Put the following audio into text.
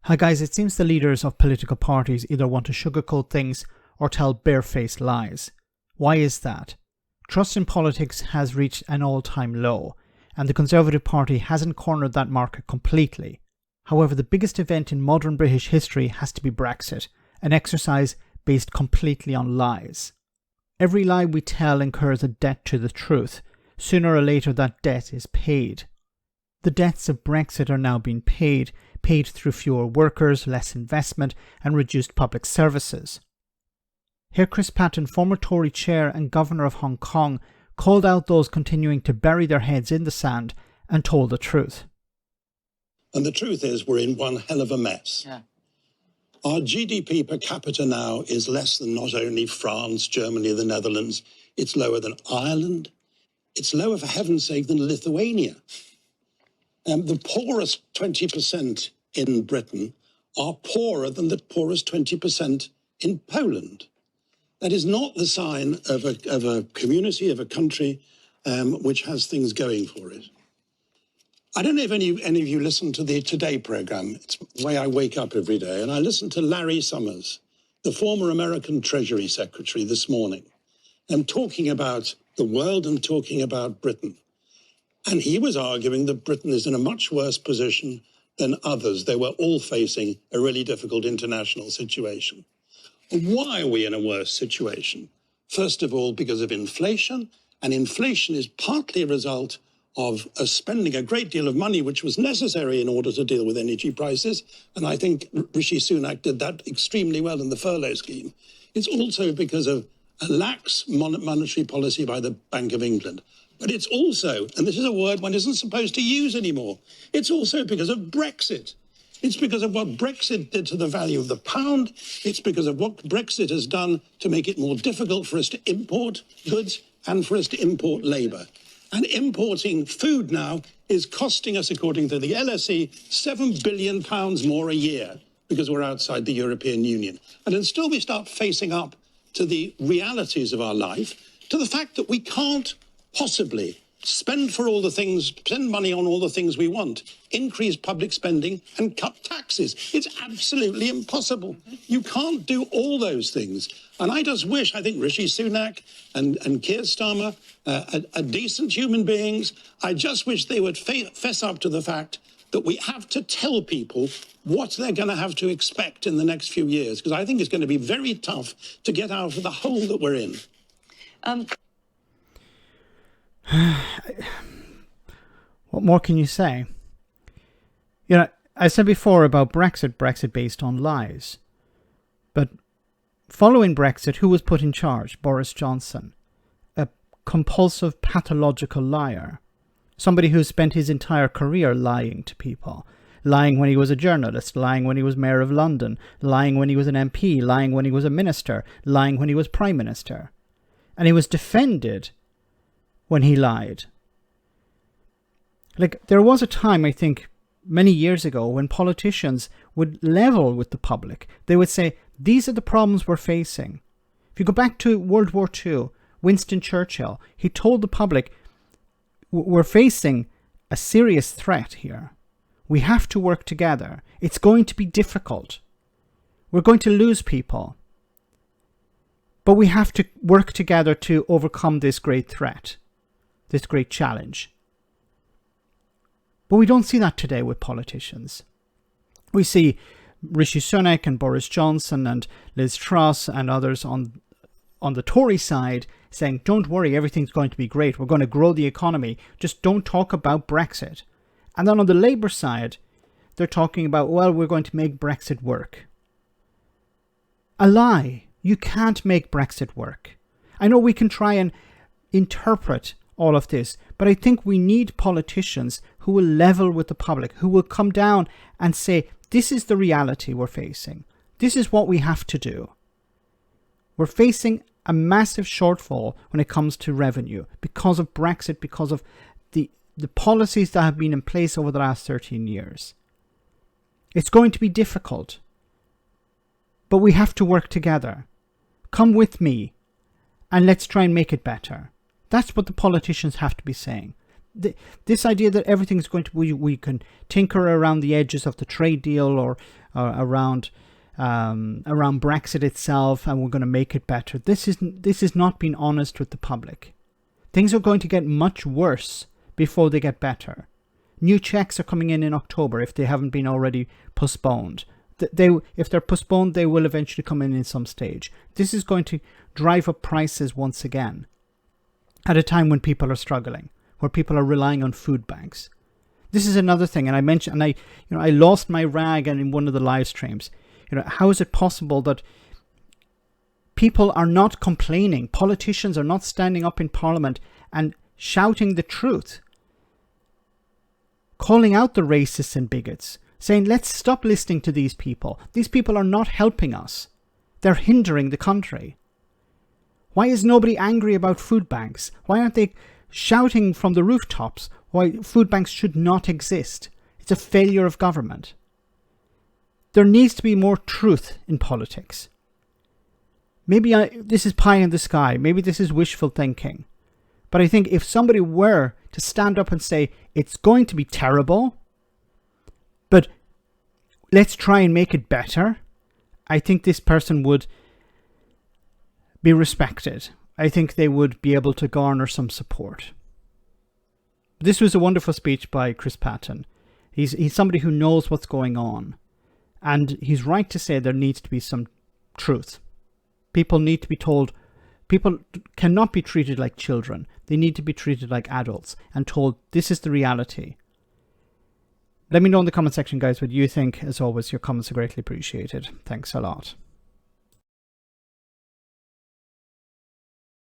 Hi guys, it seems the leaders of political parties either want to sugarcoat things or tell barefaced lies. Why is that? Trust in politics has reached an all-time low, and the Conservative Party hasn't cornered that market completely. However, the biggest event in modern British history has to be Brexit, an exercise based completely on lies. Every lie we tell incurs a debt to the truth. Sooner or later that debt is paid. The debts of Brexit are now being paid through fewer workers, less investment and reduced public services. Here Chris Patten, former Tory chair and governor of Hong Kong, called out those continuing to bury their heads in the sand and told the truth. And the truth is we're in one hell of a mess. Yeah. Our GDP per capita now is less than not only France, Germany, the Netherlands, it's lower than Ireland. It's lower, for heaven's sake, than Lithuania. The poorest 20% in Britain are poorer than the poorest 20% in Poland. That is not the sign of a community, of a country which has things going for it. I don't know if any of you listen to the Today programme. It's the way I wake up every day. And I listened to Larry Summers, the former American Treasury Secretary, this morning, talking about the world and talking about Britain. And he was arguing that Britain is in a much worse position than others. They were all facing a really difficult international situation. Why are we in a worse situation? First of all, because of inflation. And inflation is partly a result of us spending a great deal of money, which was necessary in order to deal with energy prices. And I think Rishi Sunak did that extremely well in the furlough scheme. It's also because of a lax monetary policy by the Bank of England. But it's also, and this is a word one isn't supposed to use anymore, it's also because of Brexit. It's because of what Brexit did to the value of the pound. It's because of what Brexit has done to make it more difficult for us to import goods and for us to import labour. And importing food now is costing us, according to the LSE, £7 billion more a year because we're outside the European Union. And until we start facing up to the realities of our life, to the fact that we can't possibly spend money on all the things we want, increase public spending and cut taxes. It's absolutely impossible. You can't do all those things. And I just wish, I think Rishi Sunak and Keir Starmer are decent human beings. I just wish they would fess up to the fact that we have to tell people what they're going to have to expect in the next few years, because I think it's going to be very tough to get out of the hole that we're in. What more can you say? You know, I said before about Brexit based on lies. But following Brexit, who was put in charge? Boris Johnson. A compulsive, pathological liar. Somebody who spent his entire career lying to people. Lying when he was a journalist, lying when he was Mayor of London, lying when he was an MP, lying when he was a minister, lying when he was Prime Minister. And he was defended when he lied. Like, there was a time, I think, many years ago, when politicians would level with the public. They would say, these are the problems we're facing. If you go back to World War II, Winston Churchill, he told the public, we're facing a serious threat here. We have to work together. It's going to be difficult. We're going to lose people. But we have to work together to overcome this great threat, this great challenge. But we don't see that today with politicians. We see Rishi Sunak and Boris Johnson and Liz Truss and others on the Tory side saying, don't worry, everything's going to be great. We're going to grow the economy. Just don't talk about Brexit. And then on the Labour side, they're talking about, well, we're going to make Brexit work. A lie. You can't make Brexit work. I know we can try and interpret all of this, but I think we need politicians who will level with the public, who will come down and say, this is the reality we're facing. This is what we have to do. We're facing a massive shortfall when it comes to revenue because of Brexit, because of the policies that have been in place over the last 13 years. It's going to be difficult, but we have to work together. Come with me and let's try and make it better. That's what the politicians have to be saying. This idea that everything's going to we can tinker around the edges of the trade deal or around Brexit itself, and we're going to make it better. This is not being honest with the public. Things are going to get much worse before they get better. New checks are coming in October if they haven't been already postponed. If they're postponed, they will eventually come in some stage. This is going to drive up prices once again at a time when people are struggling, where people are relying on food banks. This is another thing, and I mentioned, and I lost my rag in one of the live streams. How is it possible that people are not complaining? Politicians are not standing up in Parliament and shouting the truth, calling out the racists and bigots, saying, let's stop listening to these people. These people are not helping us. They're hindering the country. Why is nobody angry about food banks? Why aren't they shouting from the rooftops why food banks should not exist? It's a failure of government. There needs to be more truth in politics. Maybe this is pie in the sky. Maybe this is wishful thinking. But I think if somebody were to stand up and say, it's going to be terrible, but let's try and make it better, I think this person would be respected. I think they would be able to garner some support. This was a wonderful speech by Chris Patten. He's somebody who knows what's going on. And he's right to say there needs to be some truth. People need to be told, people cannot be treated like children. They need to be treated like adults and told this is the reality. Let me know in the comment section, guys, what you think. As always, your comments are greatly appreciated. Thanks a lot.